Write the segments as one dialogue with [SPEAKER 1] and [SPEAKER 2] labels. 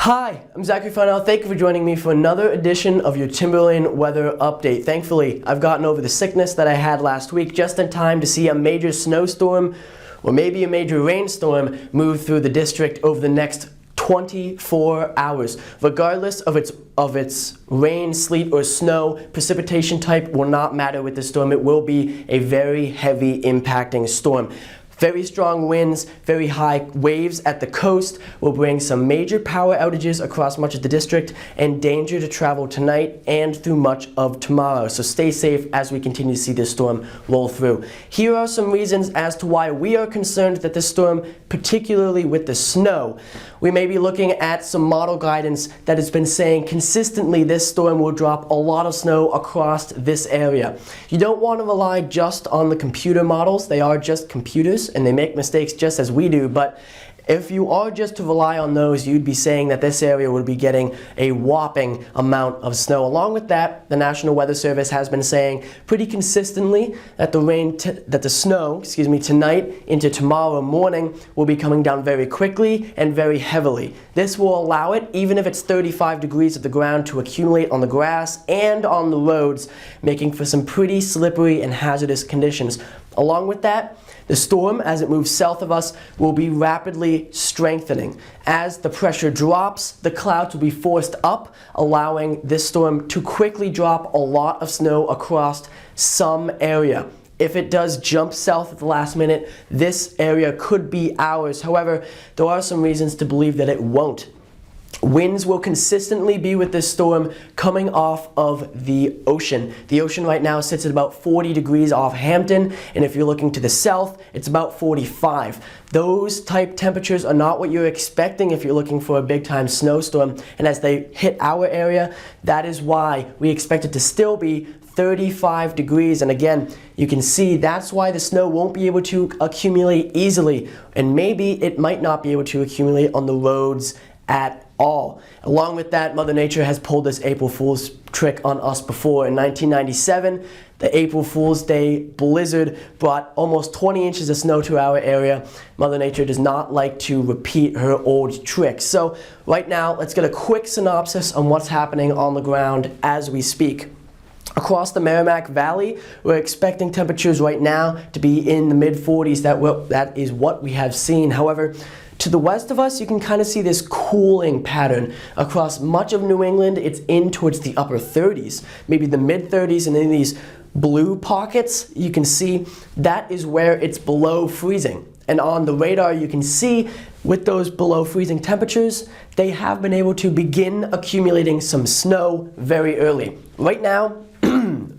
[SPEAKER 1] Hi, I'm Zac Farnell. Thank you for joining me for another edition of your Timberland weather update. Thankfully, I've gotten over the sickness that I had last week just in time to see a major snowstorm or maybe a major rainstorm move through the district over the next 24 hours. Regardless of its rain, sleet, or snow, precipitation type will not matter with this storm. It will be a very heavy impacting storm. Very strong winds, very high waves at the coast will bring some major power outages across much of the district and danger to travel tonight and through much of tomorrow. So stay safe as we continue to see this storm roll through. Here are some reasons as to why we are concerned that this storm, particularly with the snow, we may be looking at some model guidance that has been saying consistently this storm will drop a lot of snow across this area. You don't want to rely just on the computer models. They are just computers and they make mistakes just as we do, but if you are just to rely on those, you'd be saying that this area would be getting a whopping amount of snow. Along with that, the National Weather Service has been saying pretty consistently that the snow tonight into tomorrow morning will be coming down very quickly and very heavily. This will allow it, even if it's 35 degrees of the ground, to accumulate on the grass and on the roads, making for some pretty slippery and hazardous conditions. Along with that, the storm, as it moves south of us, will be rapidly strengthening. As the pressure drops, the clouds will be forced up, allowing this storm to quickly drop a lot of snow across some area. If it does jump south at the last minute, this area could be ours. However, there are some reasons to believe that it won't. Winds will consistently be with this storm coming off of the ocean. The ocean right now sits at about 40 degrees off Hampton, and if you're looking to the south, it's about 45. Those type temperatures are not what you're expecting if you're looking for a big time snowstorm, and as they hit our area, that is why we expect it to still be 35 degrees. And again, you can see that's why the snow won't be able to accumulate easily, and maybe it might not be able to accumulate on the roads at all. Along with that, Mother Nature has pulled this April Fool's trick on us before. In 1997, the April Fool's Day blizzard brought almost 20 inches of snow to our area. Mother Nature does not like to repeat her old tricks. So right now, let's get a quick synopsis on what's happening on the ground as we speak. Across the Merrimack Valley, we're expecting temperatures right now to be in the mid-40s. That is what we have seen. However, to the west of us, you can kind of see this cooling pattern. Across much of New England, it's in towards the upper 30s, maybe the mid-30s, and in these blue pockets, you can see that is where it's below freezing. And on the radar, you can see with those below freezing temperatures, they have been able to begin accumulating some snow very early. Right now,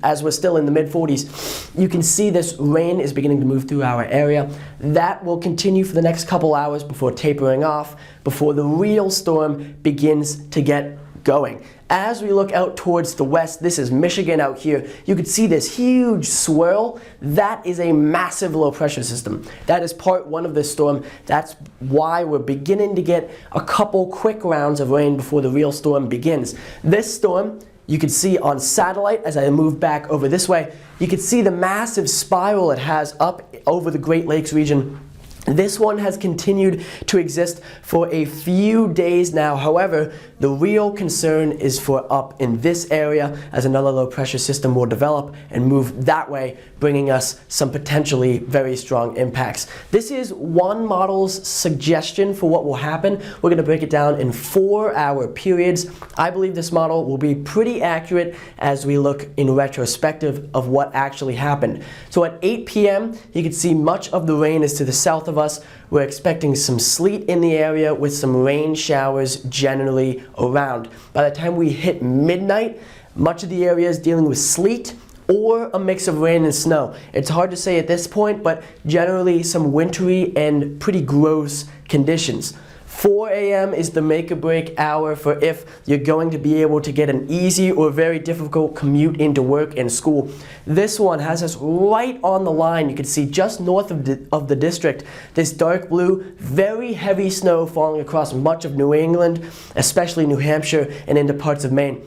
[SPEAKER 1] as we're still in the mid-40s, you can see this rain is beginning to move through our area. That will continue for the next couple hours before tapering off, before the real storm begins to get going. As we look out towards the west, this is Michigan out here, you can see this huge swirl. That is a massive low pressure system. That is part one of this storm. That's why we're beginning to get a couple quick rounds of rain before the real storm begins. This storm, you can see on satellite, as I move back over this way, you can see the massive spiral it has up over the Great Lakes region. This one has continued to exist for a few days now. However, the real concern is for up in this area as another low pressure system will develop and move that way, bringing us some potentially very strong impacts. This is one model's suggestion for what will happen. We're going to break it down in 4-hour periods. I believe this model will be pretty accurate as we look in retrospective of what actually happened. So at 8 p.m., you can see much of the rain is to the south of us. We're expecting some sleet in the area with some rain showers generally around. By the time we hit midnight, much of the area is dealing with sleet or a mix of rain and snow. It's hard to say at this point, but generally some wintry and pretty gross conditions. 4 a.m. is the make or break hour for if you're going to be able to get an easy or very difficult commute into work and school. This one has us right on the line. You can see just north of the district, this dark blue, very heavy snow falling across much of New England, especially New Hampshire and into parts of Maine.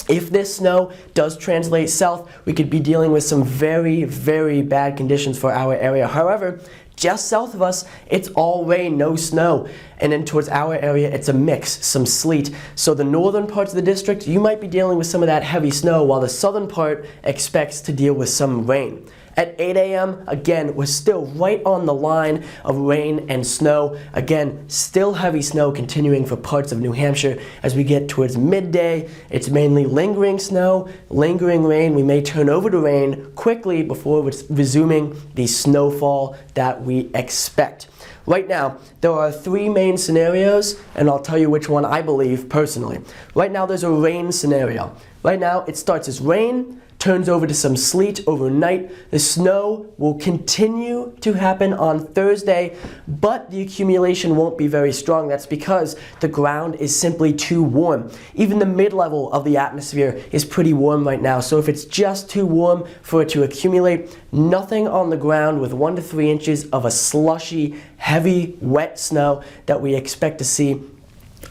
[SPEAKER 1] If this snow does translate south, we could be dealing with some very, very bad conditions for our area. However, Just south of us, it's all rain, no snow. And then towards our area, it's a mix, some sleet. So the northern parts of the district, you might be dealing with some of that heavy snow, while the southern part expects to deal with some rain. At 8 a.m., again, we're still right on the line of rain and snow. Again, still heavy snow continuing for parts of New Hampshire. As we get towards midday, it's mainly lingering snow, lingering rain. We may turn over to rain quickly before resuming the snowfall that we expect. Right now, there are three main scenarios, and I'll tell you which one I believe personally. Right now, there's a rain scenario. Right now, it starts as rain, turns over to some sleet overnight. The snow will continue to happen on Thursday, but the accumulation won't be very strong. That's because the ground is simply too warm. Even the mid-level of the atmosphere is pretty warm right now, so if it's just too warm for it to accumulate, nothing on the ground with 1 to 3 inches of a slushy, heavy, wet snow that we expect to see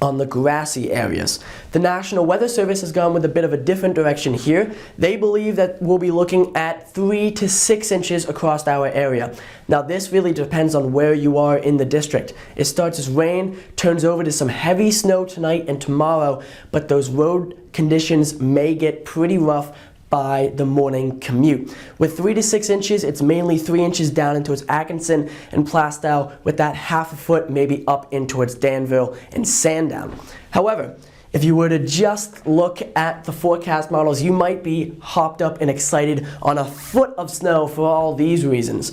[SPEAKER 1] on the grassy areas. The National Weather Service has gone with a bit of a different direction here. They believe that we'll be looking at 3 to 6 inches across our area. Now this really depends on where you are in the district. It starts as rain, turns over to some heavy snow tonight and tomorrow, but those road conditions may get pretty rough by the morning commute. With 3 to 6 inches, it's mainly 3 inches down in towards Atkinson and Plastow, with that half a foot maybe up in towards Danville and Sandown. However, if you were to just look at the forecast models, you might be hopped up and excited on a foot of snow for all these reasons.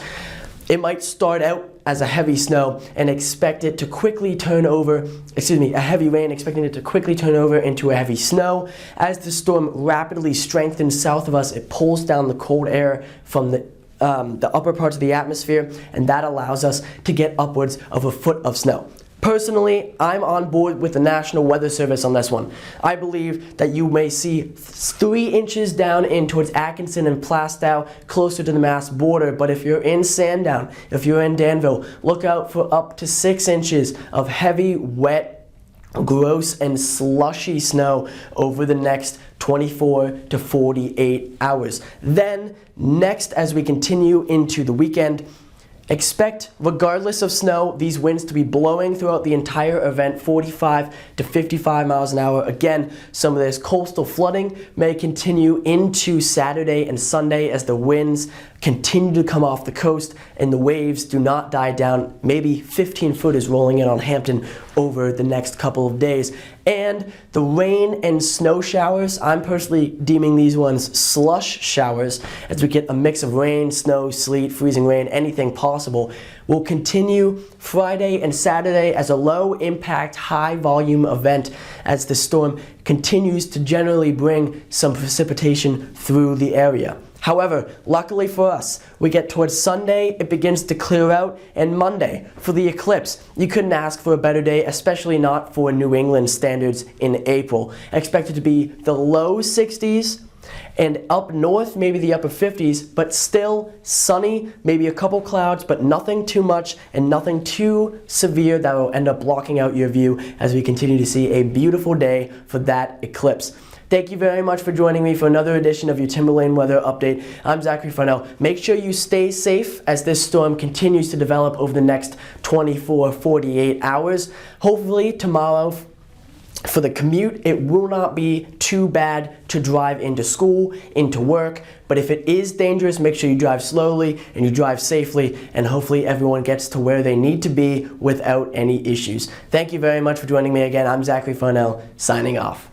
[SPEAKER 1] It might start out as a heavy snow and expect it to quickly turn over, a heavy rain, expecting it to quickly turn over into a heavy snow. As the storm rapidly strengthens south of us, it pulls down the cold air from the upper parts of the atmosphere, and that allows us to get upwards of a foot of snow. Personally, I'm on board with the National Weather Service on this one. I believe that you may see 3 inches down in towards Atkinson and Plastow, closer to the Mass border, but if you're in Sandown, if you're in Danville, look out for up to 6 inches of heavy, wet, gross, and slushy snow over the next 24 to 48 hours. Then, next, as we continue into the weekend, expect, regardless of snow, these winds to be blowing throughout the entire event, 45 to 55 miles an hour. Again, some of this coastal flooding may continue into Saturday and Sunday as the winds continue to come off the coast and the waves do not die down. Maybe 15 foot is rolling in on Hampton over the next couple of days. And the rain and snow showers, I'm personally deeming these ones slush showers, as we get a mix of rain, snow, sleet, freezing rain, anything possible, will continue Friday and Saturday as a low impact, high volume event as the storm continues to generally bring some precipitation through the area. However, luckily for us, we get towards Sunday, it begins to clear out, and Monday, for the eclipse, you couldn't ask for a better day, especially not for New England standards in April. Expected to be the low 60s, and up north, maybe the upper 50s, but still sunny, maybe a couple clouds, but nothing too much and nothing too severe that will end up blocking out your view as we continue to see a beautiful day for that eclipse. Thank you very much for joining me for another edition of your Timberlane Weather Update. I'm Zac Farnell. Make sure you stay safe as this storm continues to develop over the next 24, 48 hours. Hopefully tomorrow, for the commute, it will not be too bad to drive into school, into work, but if it is dangerous, make sure you drive slowly and you drive safely, and hopefully everyone gets to where they need to be without any issues. Thank you very much for joining me again. I'm Zac Farnell, signing off.